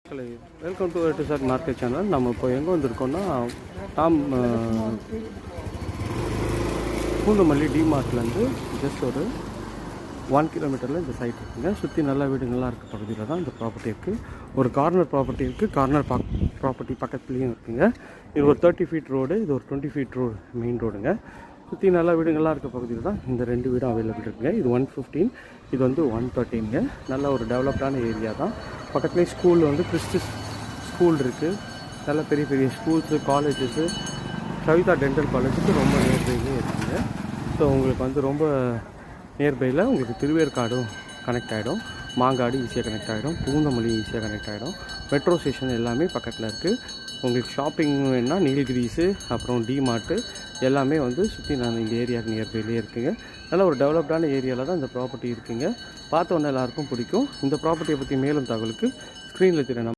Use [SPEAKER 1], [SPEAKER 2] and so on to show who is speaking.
[SPEAKER 1] Welcome to sir market channel. நம்ம இப்போ எங்கே வந்திருக்கோம்னா பூந்தமல்லி டிமார்ட்லேருந்து ஜஸ்ட் ஒரு 1 கிலோமீட்டரில் இந்த சைட் இருக்குங்க. சுற்றி நல்ல வீடுங்கள்லாம் இருக்க பகுதியில் தான் இந்த ப்ராப்பர்ட்டி இருக்குது. ஒரு கார்னர் ப்ராப்பர்ட்டி இருக்குது, கார்னர் ப்ராப்பர்ட்டி பக்கத்துலேயும் இருக்குங்க. இது ஒரு 30 ஃபீட் ரோடு, இது ஒரு 20 ஃபீட் ரோடு, மெயின் ரோடுங்க. சுற்றி நல்ல வீடுங்கள்லாம் இருக்க பகுதியில் தான் இந்த 2 வீடும் அவைலபிள் இருக்குங்க. இது 115, இது வந்து 113ங்க. நல்ல ஒரு டெவலப்டான ஏரியா தான். பக்கத்துலேயே ஸ்கூல் வந்து கிறிஸ்டி ஸ்கூல் இருக்குது. நல்ல பெரிய பெரிய ஸ்கூல்ஸு, காலேஜஸ்ஸு, கவிதா டென்டல் காலேஜுக்கு ரொம்ப நியர்பைலே இருக்குங்க. ஸோ உங்களுக்கு வந்து ரொம்ப நியர்பையில் உங்களுக்கு திருவேற்காடும் கனெக்ட் ஆகிடும், மாங்காடு ஈஸியாக கனெக்ட் ஆகிடும், பூந்தமல்லி ஈஸியாக கனெக்ட் ஆகிடும். மெட்ரோ ஸ்டேஷன் எல்லாமே பக்கத்தில் இருக்குது. உங்களுக்கு ஷாப்பிங் வேணுன்னா நீல்கிரிஸு, அப்புறம் டிமார்ட்டு எல்லாமே வந்து சுற்றி நான் இந்த ஏரியாவுக்கு நியர்பைலே இருக்குங்க. நல்ல ஒரு டெவலப்டான ஏரியாவில் தான் இந்த ப்ராப்பர்ட்டி இருக்குங்க. பார்த்தோன்னே எல்லாருக்கும் பிடிக்கும். இந்த ப்ராப்பர்ட்டியை பற்றி மேலும் தகவலுக்கு ஸ்க்ரீனில் தெரியும்